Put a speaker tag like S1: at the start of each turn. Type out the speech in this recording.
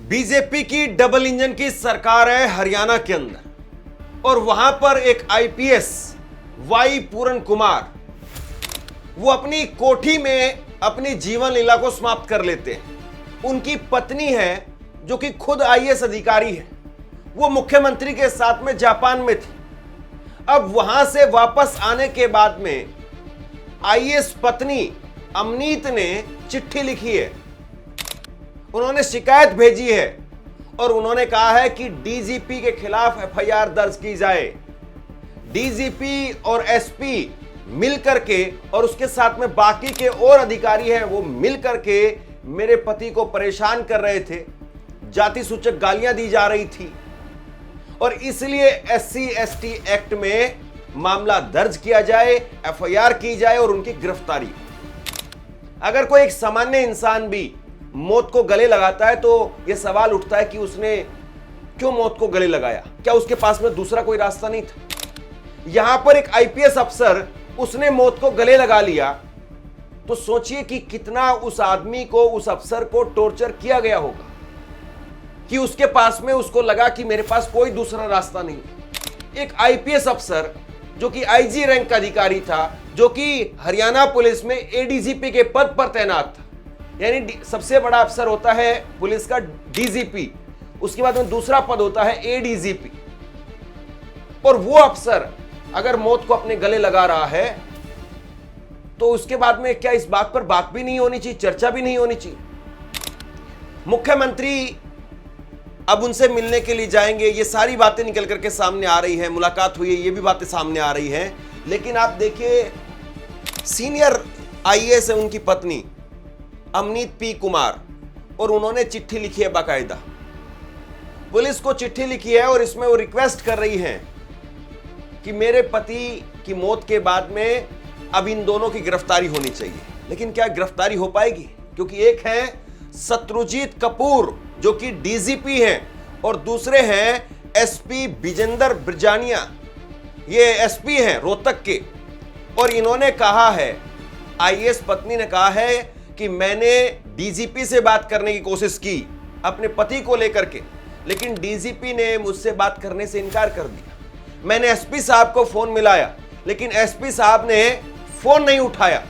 S1: BJP की double engine की सरकार है हरियाणा के अंदर और वहां पर एक आईपीएस वाई पूरन कुमार वो अपनी कोठी में अपनी जीवन लीला को समाप्त कर लेते हैं। उनकी पत्नी है जो कि खुद आईएएस अधिकारी है, वो मुख्यमंत्री के साथ में जापान में थी। अब वहां से वापस आने के बाद में आईएएस पत्नी अमनीत ने चिट्ठी लिखी है, उन्होंने शिकायत भेजी है और उन्होंने कहा है कि डीजीपी के खिलाफ एफआईआर दर्ज की जाए। डीजीपी और एसपी मिल करके और उसके साथ में बाकी के और अधिकारी हैं वो मिल करके मेरे पति को परेशान कर रहे थे, जाति सूचक गालियां दी जा रही थी और इसलिए एससी एसटी एक्ट में मामला दर्ज किया जाए, एफआईआर की जाए और उनकी गिरफ्तारी। अगर कोई एक सामान्य इंसान भी मौत को गले लगाता है तो यह सवाल उठता है कि उसने क्यों मौत को गले लगाया, क्या उसके पास में दूसरा कोई रास्ता नहीं था। यहां पर एक आईपीएस अफसर उसने मौत को गले लगा लिया, तो सोचिए कि कितना उस आदमी को, उस अफसर को टॉर्चर किया गया होगा कि उसके पास में उसको लगा कि मेरे पास कोई दूसरा रास्ता नहीं। एक आईपीएस अफसर जो कि आईजी रैंक का अधिकारी था, जो कि हरियाणा पुलिस में एडीजीपी के पद पर तैनात था, यानी सबसे बड़ा अफसर होता है पुलिस का डीजीपी, उसके बाद में दूसरा पद होता है एडीजीपी। और वो अफसर अगर मौत को अपने गले लगा रहा है तो उसके बाद में क्या इस बात पर बात भी नहीं होनी चाहिए, चर्चा भी नहीं होनी चाहिए। मुख्यमंत्री अब उनसे मिलने के लिए जाएंगे, ये सारी बातें निकल करके सामने आ रही है, मुलाकात हुई है, ये भी बातें सामने आ रही हैं। लेकिन आप देखिए, सीनियर आईएएस है उनकी पत्नी अमनीत पी कुमार और उन्होंने चिट्ठी लिखी है, बाकायदा पुलिस को चिट्ठी लिखी है और इसमें वो रिक्वेस्ट कर रही हैं कि मेरे पति की मौत के बाद में अब इन दोनों की गिरफ्तारी होनी चाहिए। लेकिन क्या गिरफ्तारी हो पाएगी? क्योंकि एक है शत्रुजीत कपूर जो कि डीजीपी हैं और दूसरे हैं एसपी विजेंद्र बिरजानिया, ये एसपी हैं रोहतक के। और इन्होंने कहा है, आईएएस पत्नी ने कहा है कि मैंने डीजीपी से बात करने की कोशिश की अपने पति को लेकर के, लेकिन डीजीपी ने मुझसे बात करने से इनकार कर दिया। मैंने एसपी साहब को फोन मिलाया, लेकिन एसपी साहब ने फोन नहीं उठाया।